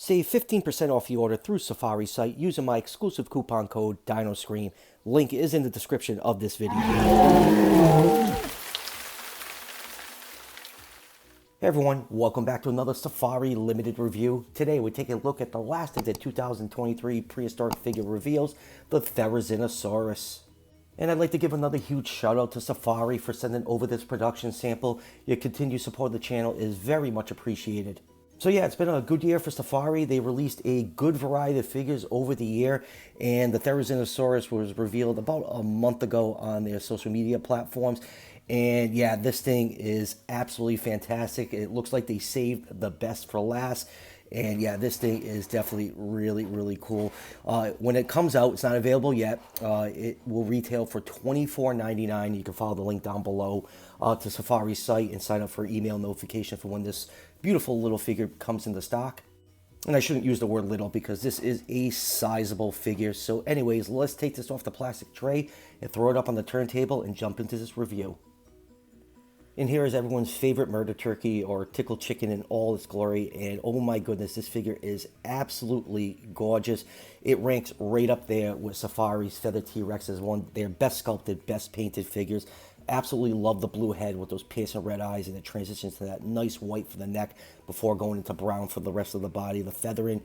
Save 15% off your order through Safari site using my exclusive coupon code DINOSCREAM. Link is in the description of this video. Hey everyone, welcome back to another Safari Limited review. Today we're taking a look at the last of the 2023 prehistoric figure reveals, the Therizinosaurus. And I'd like to give another huge shout out to Safari for sending over this production sample. Your continued support of the channel is very much appreciated. So yeah, it's been a good year for Safari. They released a good variety of figures over the year, and the Therizinosaurus was revealed about a month ago on their social media platforms. And yeah, this thing is absolutely fantastic. It looks like they saved the best for last. And yeah, this thing is definitely really, really cool. When it comes out, it's not available yet. It will retail for $24.99. You can follow the link down below to Safari's site and sign up for email notification for when this beautiful little figure comes into stock. And I shouldn't use the word little because this is a sizable figure. So anyways, let's take this off the plastic tray and throw it up on the turntable and jump into this review. And here is everyone's favorite murder turkey or tickle chicken in all its glory. And oh my goodness, this figure is absolutely gorgeous. It ranks right up there with Safari's Feather T-Rex as one of their best sculpted, best painted figures. Absolutely love the blue head with those piercing red eyes, and it transitions to that nice white for the neck before going into brown for the rest of the body. The feathering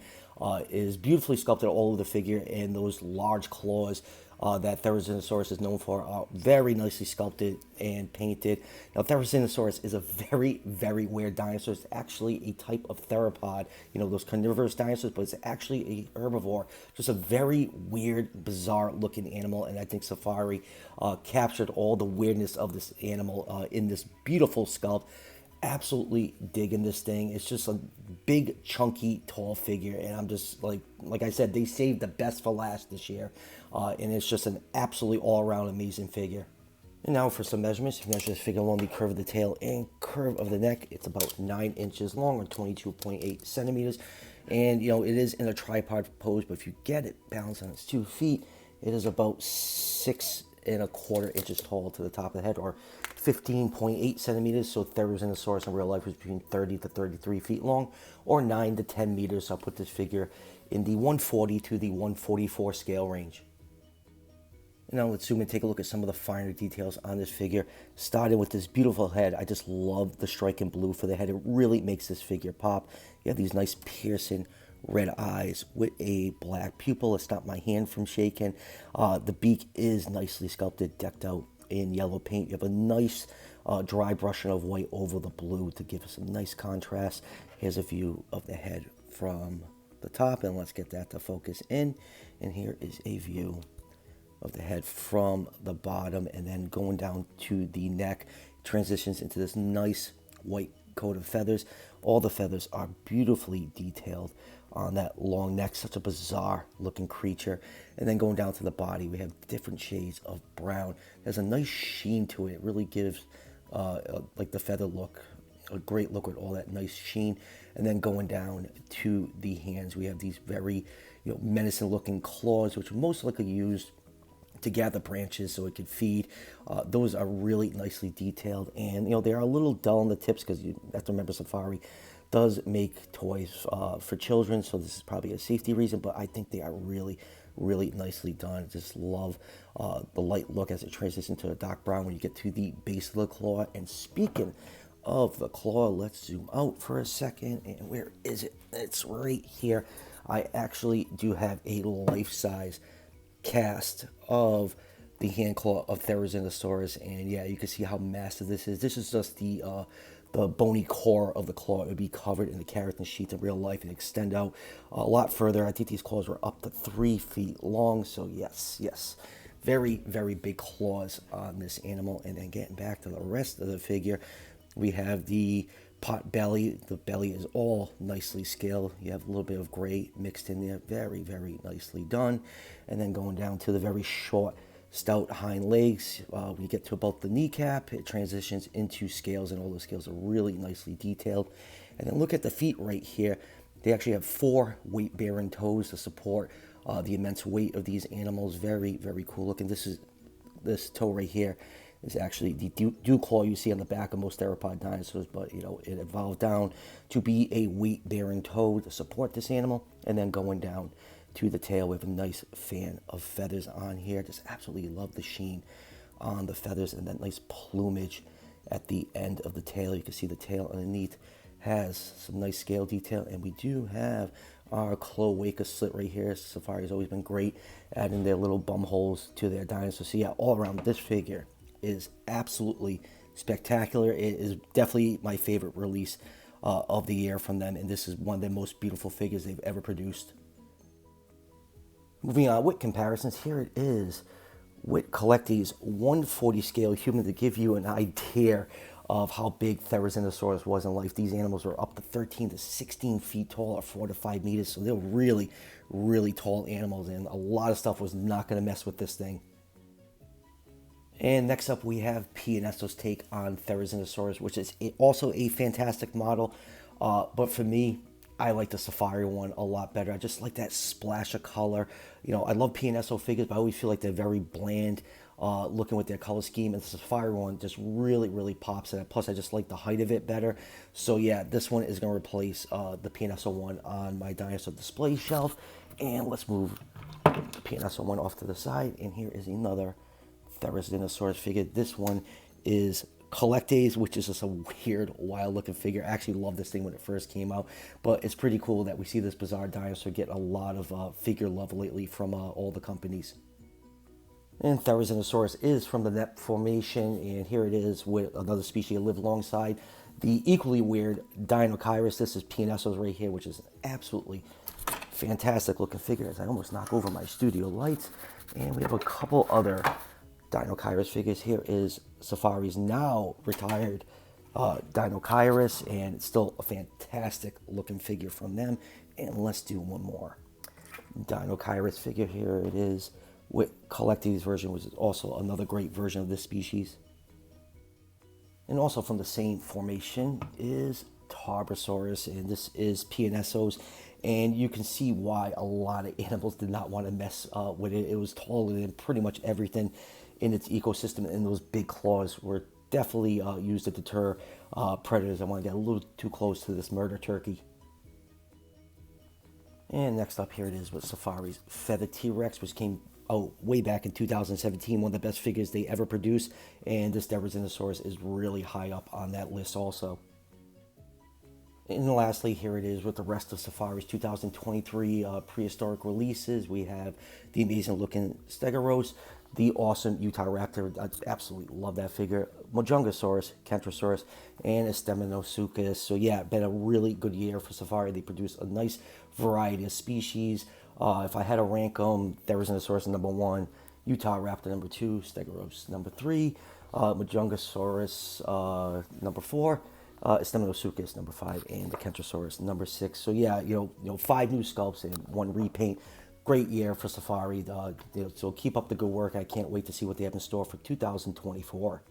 is beautifully sculpted all over the figure, and those large claws that Therizinosaurus is known for are very nicely sculpted and painted. Now, Therizinosaurus is a very, very weird dinosaur. It's actually a type of theropod, you know, those carnivorous dinosaurs, but it's actually a herbivore. Just a very weird, bizarre looking animal, and I think Safari captured all the weirdness of this animal in this beautiful sculpt. Absolutely digging this thing. It's just a big, chunky, tall figure, and I'm just like I said, they saved the best for last this year, and it's just an absolutely all-around amazing figure. And now for some measurements. You measure this figure along the curve of the tail and curve of the neck. It's about 9 inches long, or 22.8 centimeters, and you know it is in a tripod pose. But if you get it balanced on its 2 feet, it is about 6.25 inches tall to the top of the head, or 15.8 centimeters. So Therizinosaurus in real life is between 30 to 33 feet long, or 9 to 10 meters. So I'll put this figure in the 140 to the 144 scale range. And now let's zoom and take a look at some of the finer details on this figure. Starting with this beautiful head. I just love the striking blue for the head. It really makes this figure pop. You have these nice piercing red eyes with a black pupil. It's not my hand from shaking. The beak is nicely sculpted, decked out in yellow paint. You have a nice dry brushing of white over the blue to give us a nice contrast. Here's a view of the head from the top, and let's get that to focus in. And here is a view of the head from the bottom, and then going down to the neck, transitions into this nice white coat of feathers. All the feathers are beautifully detailed on that long neck. Such a bizarre looking creature. And then going down to the body, we have different shades of brown. There's a nice sheen to it. It really gives like the feather look a great look with all that nice sheen. And then going down to the hands, we have these very menacing looking claws, which are most likely used to gather branches so it could feed. Those are really nicely detailed, and they are a little dull on the tips because you have to remember Safari does make toys for children, so this is probably a safety reason, but I think they are really, really nicely done. Just love the light look as it transitions into a dark brown when you get to the base of the claw. And speaking of the claw, let's zoom out for a second, and where is it? It's right here. I actually do have a life-size cast of the hand claw of Therizinosaurus, and yeah, you can see how massive this is. This is just the bony core of the claw. It would be covered in the keratin sheath in real life and extend out a lot further. I think these claws were up to 3 feet long, so yes, very, very big claws on this animal. And then getting back to the rest of the figure, we have the pot belly. The belly is all nicely scaled. You have a little bit of gray mixed in there. Very, very nicely done. And then going down to the very short, stout hind legs. When you get to about the kneecap, it transitions into scales, and all the scales are really nicely detailed. And then look at the feet right here. They actually have 4 weight-bearing toes to support the immense weight of these animals. Very, very cool looking. This toe right here. is actually the dew claw you see on the back of most theropod dinosaurs, but you know, it evolved down to be a weight-bearing toe to support this animal, and then going down to the tail, we have a nice fan of feathers on here. Just absolutely love the sheen on the feathers and that nice plumage at the end of the tail. You can see the tail underneath has some nice scale detail, and we do have our cloaca slit right here. Safari has always been great adding their little bum holes to their dinosaurs. So yeah, all around, this figure is absolutely spectacular. It is definitely my favorite release of the year from them, and this is one of the most beautiful figures they've ever produced. Moving on with comparisons, here it is with Collecti's 140 scale human to give you an idea of how big Therizinosaurus was in life. These animals were up to 13 to 16 feet tall, or 4 to 5 meters, so they're really, really tall animals, and a lot of stuff was not going to mess with this thing. And next up, we have P&So's take on Therizinosaurus, which is also a fantastic model, but for me, I like the Safari one a lot better. I just like that splash of color. You know, I love P&So figures, but I always feel like they're very bland looking with their color scheme. And the Safari one just really, really pops in it. Plus, I just like the height of it better. So yeah, this one is going to replace the P&So one on my dinosaur display shelf. And let's move the P&So one off to the side. And here is another Therizinosaurus figure. This one is Collecti's, which is just a weird, wild-looking figure. I actually loved this thing when it first came out, but it's pretty cool that we see this bizarre dinosaur get a lot of figure love lately from all the companies. And Therizinosaurus is from the Nep formation, and here it is with another species that live alongside the equally weird Dinosaurus. This is P&So's right here, which is an absolutely fantastic-looking figure, as I almost knock over my studio lights. And we have a couple other Dinosaurus figures. Here is Safari's now retired Dinosaurus, and it's still a fantastic looking figure from them. And let's do one more Dinosaurus figure. Here it is with Collecti's version, which is also another great version of this species. And also from the same formation is Tarbosaurus, and this is P&So's, and you can see why a lot of animals did not want to mess with it. It was taller than pretty much everything in its ecosystem, and those big claws were definitely used to deter predators. I want to get a little too close to this murder turkey. And next up, here it is with Safari's Feather T-Rex, which came out way back in 2017, one of the best figures they ever produced, and this Therizinosaurus is really high up on that list also. And lastly, here it is with the rest of Safari's 2023 prehistoric releases. We have the amazing looking Stegosaurus, the awesome Utah Raptor. I absolutely love that figure. Mojongosaurus, Kentrosaurus, and Stegosaurus. So yeah, been a really good year for Safari. They produce a nice variety of species. If I had to rank them, Therizinosaurus number 1, Utah Raptor number 2, Stegosaurus number 3, Mojongosaurus number 4, Stegosaurus number 5, and the Kentrosaurus number 6. So yeah, you know, 5 new sculpts and 1 repaint. Great year for Safari. So keep up the good work. I can't wait to see what they have in store for 2024.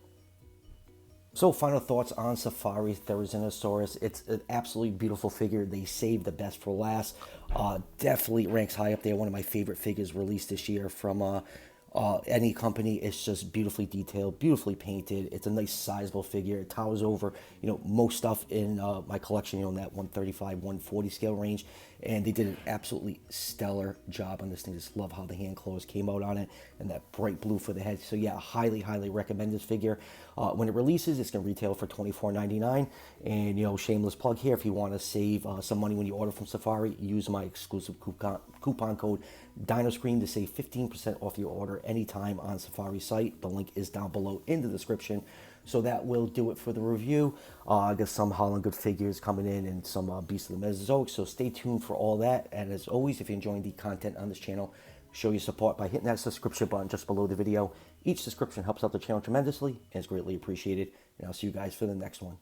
So final thoughts on Safari Therizinosaurus. It's an absolutely beautiful figure. They saved the best for last. Definitely ranks high up there. One of my favorite figures released this year from any company. It's just beautifully detailed, beautifully painted. It's a nice sizable figure. It towers over, you know, most stuff in my collection, you know, in that 135, 140 scale range. And they did an absolutely stellar job on this thing. Just love how the hand claws came out on it and that bright blue for the head. So yeah, highly, highly recommend this figure. When it releases, it's going to retail for $24.99. And, you know, shameless plug here, if you want to save some money when you order from Safari, use my exclusive coupon code DinoScream to save 15% off your order anytime on Safari site. The link is down below in the description. So that will do it for the review. I got some Holland Good figures coming in and some Beasts of the Mesozoic. So stay tuned for all that. And as always, if you're enjoying the content on this channel, show your support by hitting that subscription button just below the video. Each subscription helps out the channel tremendously and is greatly appreciated. And I'll see you guys for the next one.